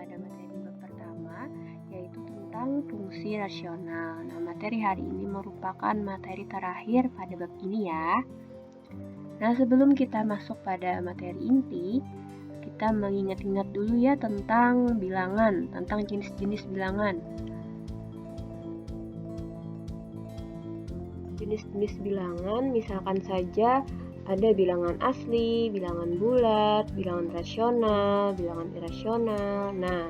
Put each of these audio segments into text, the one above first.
pada materi bab pertama, yaitu tentang fungsi rasional. Nah, materi hari ini merupakan materi terakhir pada bab ini ya. Nah, sebelum kita masuk pada materi inti, kita mengingat-ingat dulu ya tentang bilangan, tentang jenis-jenis bilangan. Jenis-jenis bilangan misalkan saja ada bilangan asli, bilangan bulat, bilangan rasional, bilangan irasional. Nah,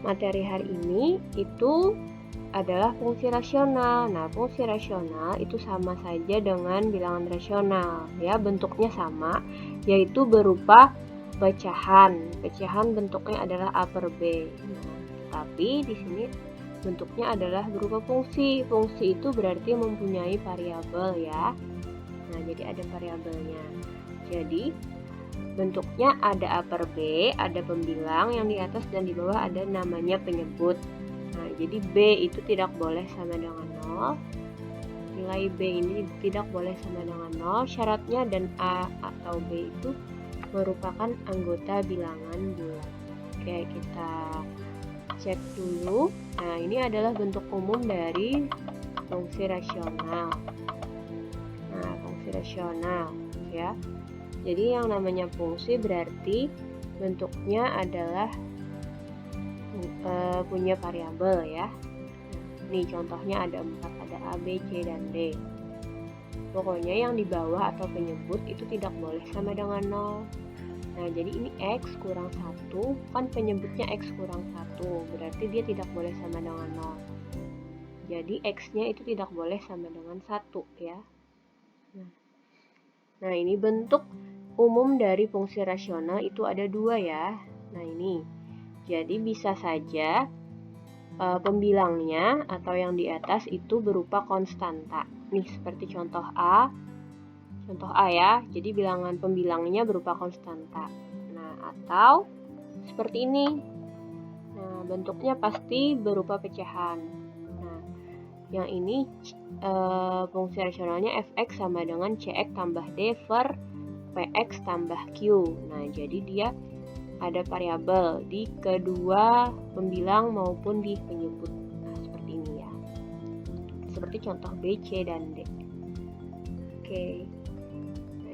materi hari ini itu adalah fungsi rasional. Nah, fungsi rasional itu sama saja dengan bilangan rasional, ya, bentuknya sama, yaitu berupa pecahan. Pecahan bentuknya adalah A per B. Nah, tapi di sini bentuknya adalah berupa fungsi. Fungsi itu berarti mempunyai variabel ya. Nah, jadi ada variabelnya. Jadi, bentuknya ada A per B, ada pembilang yang di atas dan di bawah ada namanya penyebut. Nah, jadi B itu tidak boleh sama dengan 0. Nilai B ini tidak boleh sama dengan 0. Syaratnya dan A atau B itu merupakan anggota bilangan bulat. Oke, kita cek dulu. Nah, ini adalah bentuk umum dari fungsi rasional. Nah, fungsi rasional ya. Jadi yang namanya fungsi berarti bentuknya adalah punya variabel ya. Nih contohnya ada 4, ada A, B, C, dan D. Pokoknya yang di bawah atau penyebut itu tidak boleh sama dengan 0. Nah, jadi ini X kurang 1, kan penyebutnya X kurang 1, berarti dia tidak boleh sama dengan 0. Jadi X-nya itu tidak boleh sama dengan 1 ya. Nah, ini bentuk umum dari fungsi rasional itu ada 2 ya. Nah, ini. Jadi bisa saja pembilangnya atau yang di atas itu berupa konstanta. Nih, seperti contoh A. Contoh A ya, jadi bilangan pembilangnya berupa konstanta. Nah, atau seperti ini. Nah, bentuknya pasti berupa pecahan. Nah, yang ini fungsi rasionalnya fx sama dengan cx tambah d per px tambah q. Nah, jadi dia ada variabel di kedua pembilang maupun di penyebut. Nah, seperti ini ya. Seperti contoh B, C, dan D. Oke.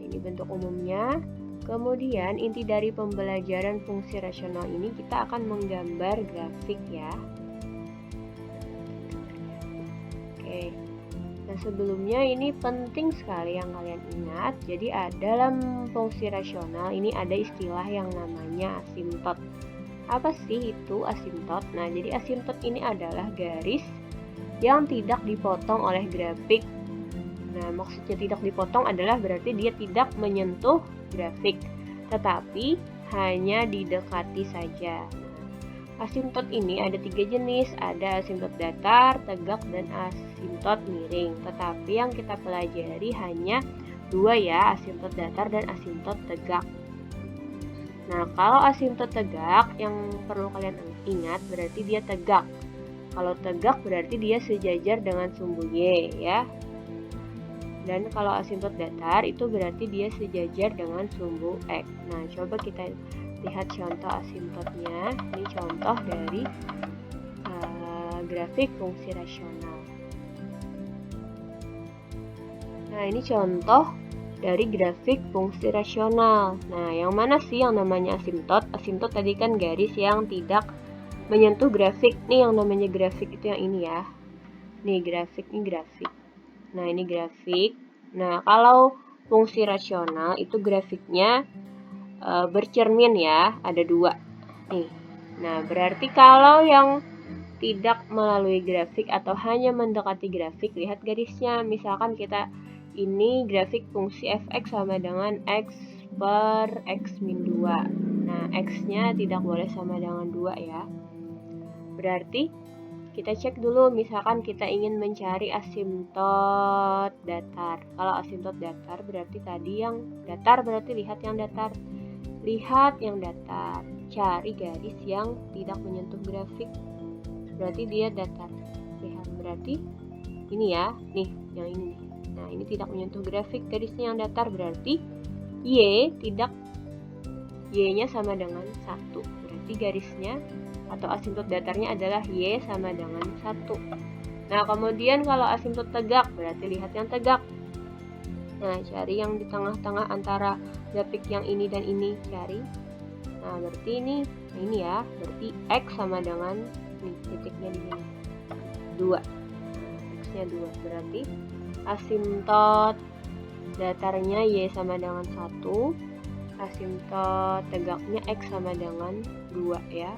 Ini bentuk umumnya. Kemudian inti dari pembelajaran fungsi rasional ini kita akan menggambar grafik ya. Oke. Nah, sebelumnya ini penting sekali yang kalian ingat. Jadi dalam fungsi rasional ini ada istilah yang namanya asimtot. Apa sih itu asimtot? Nah, jadi asimtot ini adalah garis yang tidak dipotong oleh grafik. Nah, maksudnya tidak dipotong adalah berarti dia tidak menyentuh grafik, tetapi hanya didekati saja. Nah, asimtot ini ada 3 jenis, ada asimtot datar, tegak, dan asimtot miring. Tetapi yang kita pelajari hanya 2 ya, asimtot datar dan asimtot tegak. Nah, kalau asimtot tegak, yang perlu kalian ingat berarti dia tegak. Kalau tegak berarti dia sejajar dengan sumbu Y ya. Dan kalau asimtot datar itu berarti dia sejajar dengan sumbu X. Nah, coba kita lihat contoh asimtotnya. Ini contoh dari grafik fungsi rasional. Nah, ini contoh dari grafik fungsi rasional. Nah, yang mana sih yang namanya asimtot? Asimtot tadi kan garis yang tidak menyentuh grafik. Nih yang namanya grafik itu yang ini ya. Nih grafik, ini grafik. Nah, ini grafik. Nah, kalau fungsi rasional itu grafiknya bercermin ya, ada 2. Nih. Nah, berarti kalau yang tidak melalui grafik atau hanya mendekati grafik, lihat garisnya. Misalkan kita ini grafik fungsi fx sama dengan x per x min 2. Nah, x-nya tidak boleh sama dengan 2 ya. Berarti kita cek dulu, misalkan kita ingin mencari asimtot datar. Kalau asimtot datar berarti tadi yang datar, berarti lihat yang datar. Lihat yang datar. Cari garis yang tidak menyentuh grafik. Berarti dia datar. Lihat, berarti ini ya. Nih, yang ini. Nah, ini tidak menyentuh grafik. Garisnya yang datar berarti Y-nya sama dengan 1. Berarti berarti garisnya atau asimtot datarnya adalah Y sama dengan 1. Nah, kemudian kalau asimtot tegak, berarti lihat yang tegak. Nah, cari yang di tengah-tengah antara grafik yang ini dan ini, cari. Nah, berarti ini ya, berarti X sama dengan nih, titiknya di sini 2. X-nya 2, berarti asimtot datarnya Y sama dengan 1, asimtot tegaknya X sama dengan 2 ya.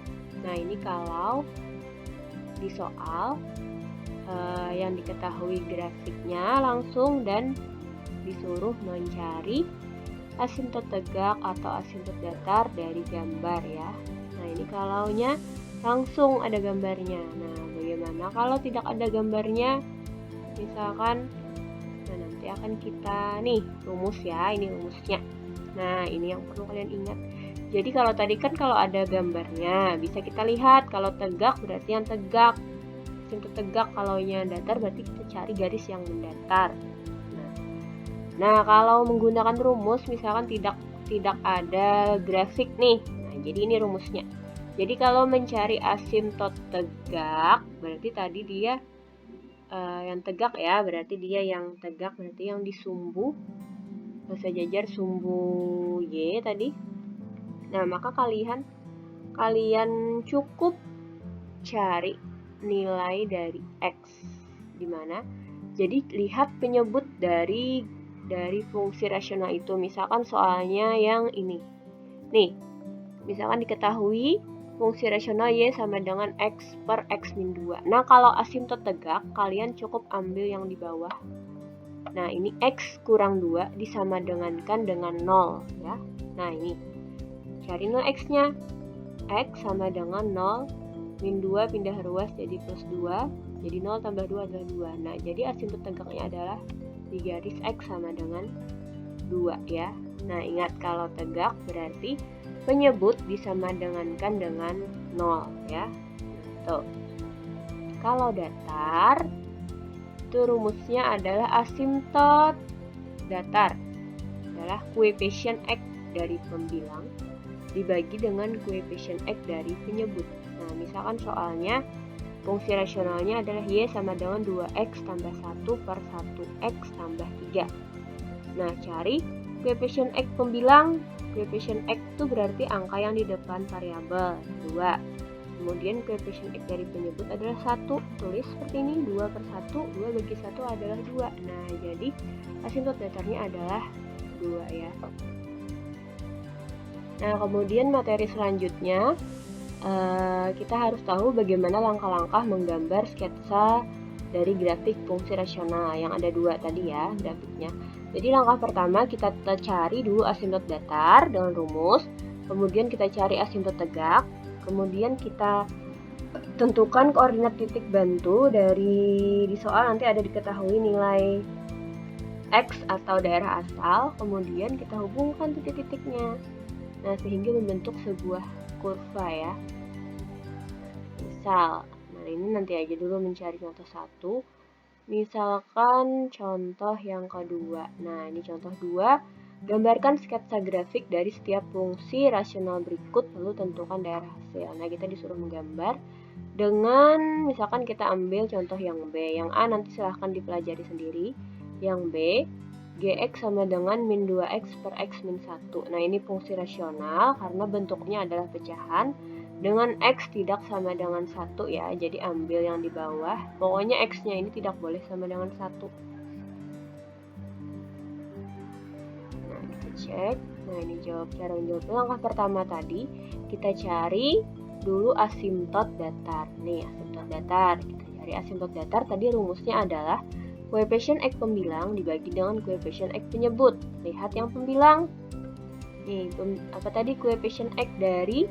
Nah, ini kalau di soal yang diketahui grafiknya langsung dan disuruh mencari asimtot tegak atau asimtot datar dari gambar ya. Nah, ini kalaunya langsung ada gambarnya. Nah, bagaimana kalau tidak ada gambarnya? Misalkan, nah nanti akan kita nih rumus ya, ini rumusnya. Nah, ini yang perlu kalian ingat. Jadi kalau tadi kan kalau ada gambarnya bisa kita lihat, kalau tegak berarti yang tegak, asimtot tegak. Kalau yang datar berarti kita cari garis yang mendatar. Nah, kalau menggunakan rumus misalkan tidak ada grafik nih. Nah, jadi ini rumusnya. Jadi kalau mencari asimtot tegak berarti tadi dia yang tegak ya, berarti dia yang tegak, berarti yang di sumbu sejajar sumbu Y tadi. Nah, maka kalian cukup cari nilai dari X di mana? Jadi lihat penyebut dari fungsi rasional itu. Misalkan soalnya yang ini. Nih, misalkan diketahui fungsi rasional Y sama dengan X per X min 2. Nah, kalau asimtot tegak, kalian cukup ambil yang di bawah. Nah, ini X kurang 2 disamadengankan dengan 0 ya. Nah, ini cari nilai X-nya. X sama dengan 0 min 2 pindah ruas jadi plus 2. Jadi 0 tambah 2 adalah 2. Nah, jadi asimtot tegaknya adalah di garis X sama dengan 2 ya. Nah, ingat kalau tegak berarti penyebut disamadengankan dengan 0 ya. Tuh. Kalau datar itu rumusnya adalah asimtot datar adalah koefisien X dari pembilang dibagi dengan koefisien X dari penyebut. Nah, misalkan soalnya fungsi rasionalnya adalah Y sama dengan 2X tambah 1 per 1X tambah 3. Nah, cari koefisien X pembilang. Koefisien X itu berarti angka yang di depan variabel 2. Kemudian koefisien X dari penyebut adalah 1. Tulis seperti ini, 2 per 1, 2 bagi 1 adalah 2. Nah, jadi asimtot datarnya adalah 2 ya. Nah, kemudian materi selanjutnya kita harus tahu bagaimana langkah-langkah menggambar sketsa dari grafik fungsi rasional yang ada 2 tadi ya grafiknya. Jadi langkah pertama kita cari dulu asimtot datar dengan rumus, kemudian kita cari asimtot tegak, kemudian kita tentukan koordinat titik bantu dari di soal nanti ada diketahui nilai X atau daerah asal, kemudian kita hubungkan titik-titiknya. Nah, sehingga membentuk sebuah kurva ya. Misal, nah ini nanti aja dulu mencari contoh 1. Misalkan contoh yang kedua. Nah, ini contoh 2. Gambarkan sketsa grafik dari setiap fungsi rasional berikut lalu tentukan daerah hasil. Nah, kita disuruh menggambar dengan misalkan kita ambil contoh yang B. Yang A nanti silahkan dipelajari sendiri. Yang B, Gx sama dengan min 2x per x min 1. Nah, ini fungsi rasional karena bentuknya adalah pecahan dengan x tidak sama dengan 1 ya. Jadi ambil yang di bawah. Pokoknya x-nya ini tidak boleh sama dengan 1. Nah, kita cek. Nah, ini cara menjawab langkah pertama tadi. Kita cari dulu asimtot datar. Nih, asimtot datar. Kita cari asimtot datar. Tadi rumusnya adalah koefisien X pembilang dibagi dengan koefisien X penyebut. Lihat yang pembilang. Nih, apa tadi koefisien X dari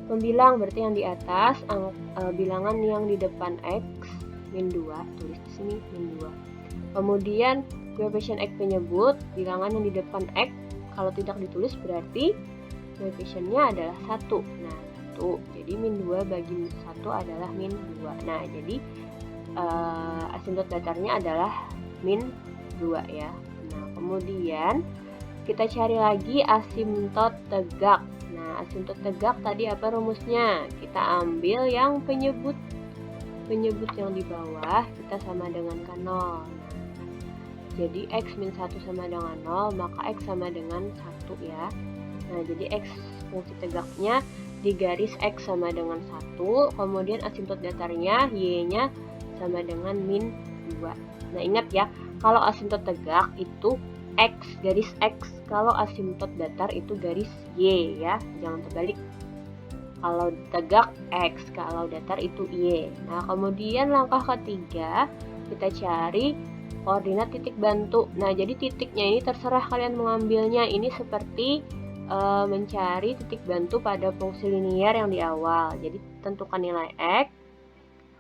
pembilang berarti yang di atas, bilangan yang di depan X min 2, tulis di sini min 2. Kemudian koefisien X penyebut, bilangan yang di depan X kalau tidak ditulis berarti koefisiennya adalah 1. Nah, 1. Jadi min 2 bagi 1 adalah min 2. Nah, jadi asimtot datarnya adalah min 2 ya. Nah, kemudian kita cari lagi asimtot tegak. Nah, asimtot tegak tadi apa rumusnya? Kita ambil yang penyebut yang di bawah, kita sama dengan kan 0. Jadi X min 1 sama dengan 0, maka X sama dengan 1 ya. Nah, jadi X fungsi tegaknya di garis X sama dengan 1, kemudian asimtot datarnya Y-nya sama dengan min 2. Nah, ingat ya, kalau asimtot tegak itu X, garis X, kalau asimtot datar itu garis Y ya, jangan terbalik. Kalau tegak X, kalau datar itu Y. Nah, kemudian langkah ketiga, kita cari koordinat titik bantu. Nah, jadi titiknya ini terserah kalian mengambilnya. Ini seperti mencari titik bantu pada fungsi linier yang di awal. Jadi, tentukan nilai X.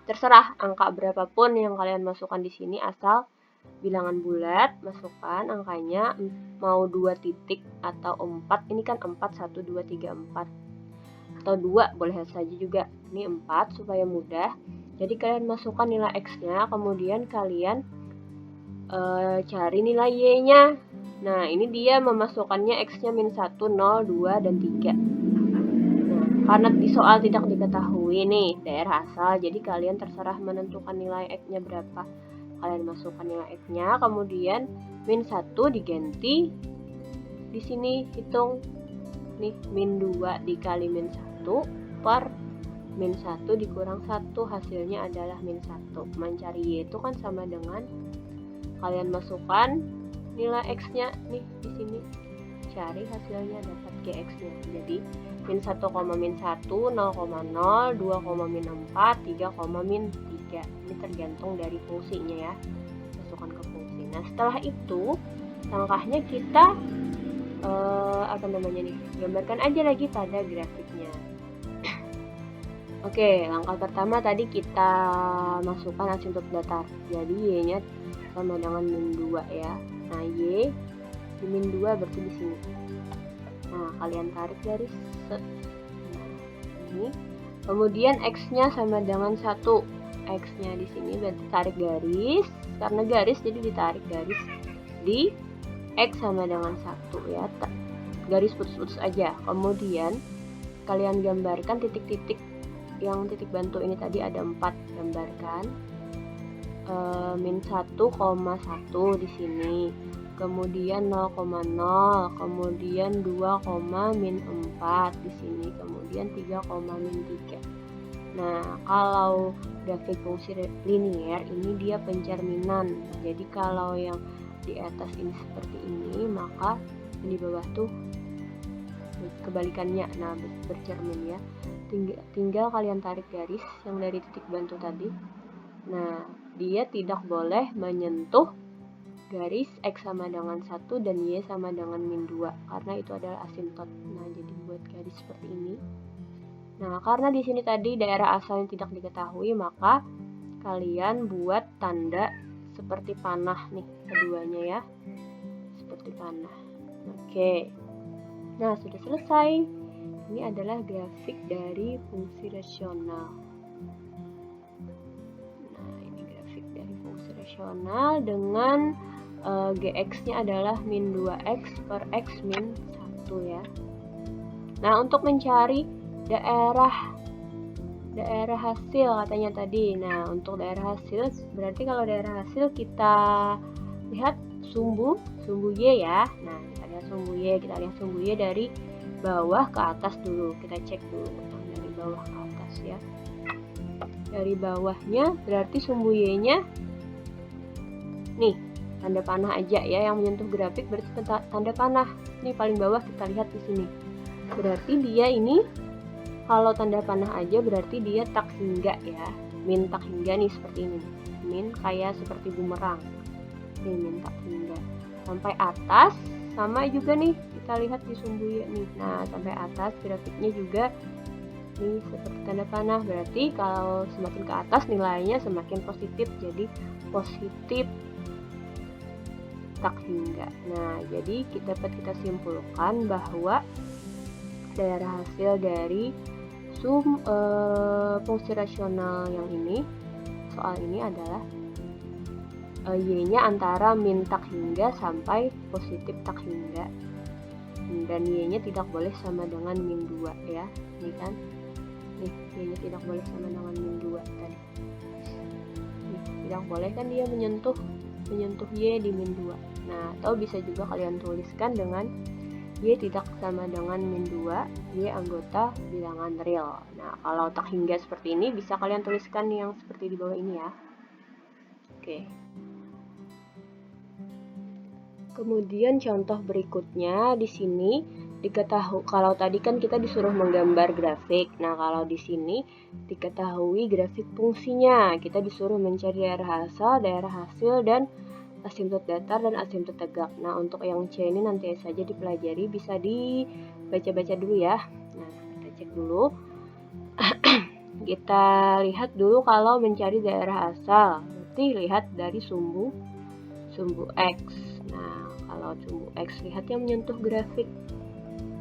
Terserah angka berapapun yang kalian masukkan di sini, asal bilangan bulat, masukkan angkanya, mau 2 titik atau 4. Ini kan 4, 1, 2, 3, 4. Atau 2 boleh saja juga. Ini 4 supaya mudah. Jadi kalian masukkan nilai X-nya, kemudian kalian cari nilai Y-nya. Nah, ini dia memasukkannya X-nya min 1, 0, 2, dan 3. Nah, karena di soal tidak diketahui nih daerah asal, jadi kalian terserah menentukan nilai X-nya berapa. Kalian masukkan nilai X-nya, kemudian min 1 diganti di sini, hitung nih, min 2 dikali min 1 per min 1 dikurang 1, hasilnya adalah min 1. Mencari Y itu kan sama dengan kalian masukkan nilai X-nya nih di sini, cari hasilnya dapat GX-nya. Jadi min 1, min 1, 0,0, 2, min 4, 3, min 3. Ini tergantung dari fungsinya ya, masukkan ke fungsi. Nah, setelah itu langkahnya kita gambarkan aja lagi pada grafiknya. Oke, langkah pertama tadi kita masukkan asimtot datar. Jadi Y-nya sama dengan min 2 ya. Nah, Y di min 2 berarti di sini. Nah, kalian tarik garis. Nah, ini. Kemudian X-nya sama dengan 1. X-nya di sini berarti tarik garis. Karena garis jadi ditarik garis di X sama dengan 1 ya. Garis putus-putus aja. Kemudian kalian gambarkan titik-titik yang titik bantu ini tadi ada 4, gambarkan min 1,1 di sini, kemudian 0,0, kemudian 2, min 4 di sini, kemudian 3, min 3. Nah, kalau grafik fungsi linier ini dia pencerminan. Jadi kalau yang di atas ini seperti ini, maka di bawah tuh kebalikannya. Nah, bercermin ya. Tinggal kalian tarik garis yang dari titik bantu tadi. Nah, dia tidak boleh menyentuh garis X sama dengan 1 dan Y sama dengan min 2 karena itu adalah asimtot. Nah, jadi buat garis seperti ini. Nah, karena di sini tadi daerah asal yang tidak diketahui, maka kalian buat tanda seperti panah nih keduanya ya. Seperti panah. Oke. Nah, sudah selesai. Ini adalah grafik dari fungsi rasional. Nah, ini grafik dari fungsi rasional dengan GX-nya adalah min 2X per X min 1 ya. Nah, untuk mencari daerah hasil katanya tadi. Nah, untuk daerah hasil berarti kalau daerah hasil kita lihat sumbu Y ya. Nah, kita lihat sumbu Y dari bawah ke atas dulu. Kita cek dulu dari bawah ke atas ya. Dari bawahnya berarti sumbu Y-nya nih, tanda panah aja ya, yang menyentuh grafik berarti tanda panah. Ini paling bawah kita lihat di sini. Berarti dia ini kalau tanda panah aja berarti dia tak hingga ya. Min tak hingga nih seperti ini. Min kayak seperti bumerang. Ini min tak hingga. Sampai atas sama juga nih, kita lihat di sumbu Y nih. Nah, sampai atas grafiknya juga nih seperti tanda panah. Berarti kalau semakin ke atas nilainya semakin positif. Jadi positif tak hingga. Nah, jadi dapat kita simpulkan bahwa daerah hasil dari fungsi rasional yang ini, soal ini adalah Y-nya antara min tak hingga sampai positif tak hingga. dan y-nya tidak boleh sama dengan min 2 ya. Ini kan. Nih, y-nya tidak boleh sama dengan min 2 tadi. Nih, tidak boleh kan dia menyentuh y di min 2. Nah, atau bisa juga kalian tuliskan dengan y tidak sama dengan min 2, y anggota bilangan real. Nah, kalau tak hingga seperti ini bisa kalian tuliskan yang seperti di bawah ini ya. Oke. Kemudian contoh berikutnya di sini diketahui, kalau tadi kan kita disuruh menggambar grafik. Nah, kalau di sini diketahui grafik fungsinya. Kita disuruh mencari daerah asal, daerah hasil, dan asimtot datar dan asimtot tegak. Nah, untuk yang C ini nanti saja dipelajari, bisa dibaca-baca dulu ya. Nah, kita cek dulu. Kita lihat dulu kalau mencari daerah asal, berarti lihat dari sumbu X. Nah, kalau sumbu X, lihat yang menyentuh grafik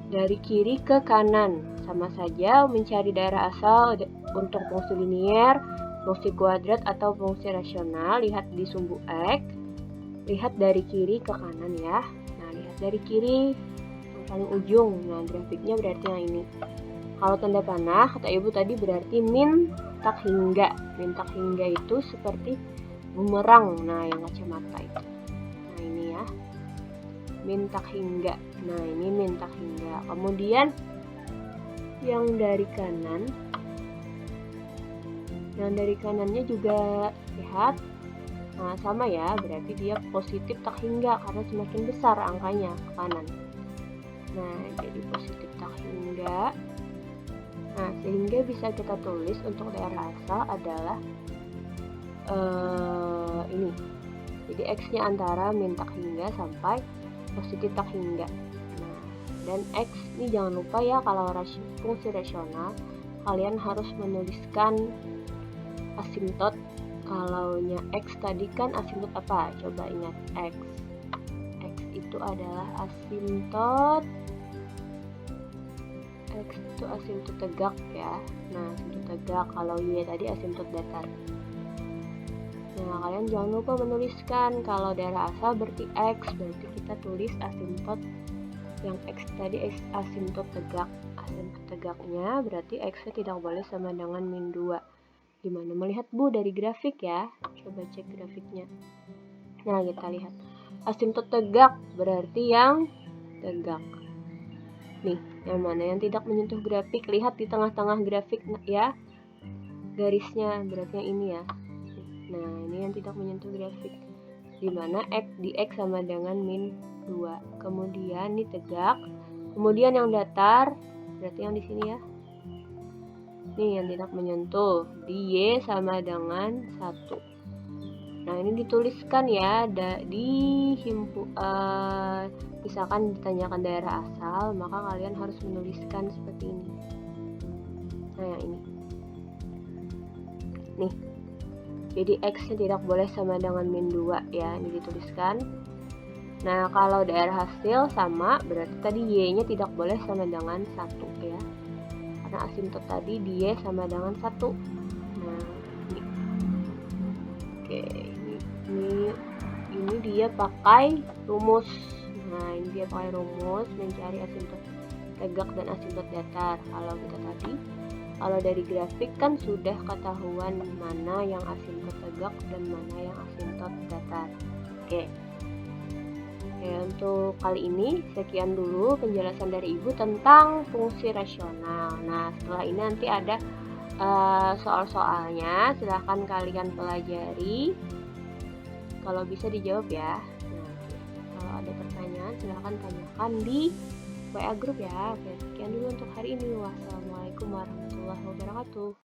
dari kiri ke kanan. Sama saja mencari daerah asal untuk fungsi linier, fungsi kuadrat, atau fungsi rasional. Lihat di sumbu X, lihat dari kiri ke kanan ya. Nah, lihat dari kiri yang paling ujung. Nah, grafiknya berarti yang ini. Kalau tanda panah, kata ibu tadi berarti min tak hingga. Min tak hingga itu seperti bumerang. Nah, yang kacamata itu. Nah, ini ya. Min tak hingga. Nah, ini min tak hingga. Kemudian yang dari kanan. Yang dari kanannya juga lihat. Nah, sama ya, berarti dia positif tak hingga karena semakin besar angkanya ke kanan. Nah, jadi positif tak hingga. Nah, sehingga bisa kita tulis untuk daerah asal adalah ini. Jadi X-nya antara min tak hingga sampai positif tak hingga. Nah, dan X ini jangan lupa ya, kalau fungsi rasional kalian harus menuliskan asimtot. Kalau nya X tadi kan asimtot apa? Coba ingat X. X itu adalah asimtot. X itu asimtot tegak ya. Nah, asimtot tegak. Kalau Y tadi asimtot datar. Nah, kalian jangan lupa menuliskan kalau daerah asal berarti X, berarti kita tulis asimtot yang X tadi asimtot tegak. Asimtot tegaknya berarti X-nya tidak boleh sama dengan min 2. Gimana melihat Bu dari grafik ya? Coba cek grafiknya. Nah, kita lihat. Asimtot tegak berarti yang tegak. Nih, yang mana yang tidak menyentuh grafik? Lihat di tengah-tengah grafik ya. Garisnya berarti yang ini ya. Nah, ini yang tidak menyentuh grafik. Dimana X di X sama dengan min 2. Kemudian ini tegak. Kemudian yang datar berarti yang di sini ya. Nih yang tidak menyentuh, di Y sama dengan 1. Nah, ini dituliskan ya, misalkan ditanyakan daerah asal, maka kalian harus menuliskan seperti ini. Nah, yang ini. Nih, jadi X-nya tidak boleh sama dengan min 2 ya, ini dituliskan. Nah, kalau daerah hasil sama, berarti tadi Y-nya tidak boleh sama dengan 1 ya. Karena asimtot tadi dia sama dengan 1. Nah, ini. Oke, ini dia pakai rumus. Nah, ini dia pakai rumus mencari asimtot tegak dan asimtot datar. Kalau kita tadi, kalau dari grafik kan sudah ketahuan mana yang asimtot tegak dan mana yang asimtot datar. Oke. Oke, untuk kali ini sekian dulu penjelasan dari Ibu tentang fungsi rasional. Nah, setelah ini nanti ada soal-soalnya, silahkan kalian pelajari. Kalau bisa dijawab ya. Nah, kalau ada pertanyaan silahkan tanyakan di WA group ya. Oke, sekian dulu untuk hari ini. Wassalamualaikum warahmatullahi wabarakatuh.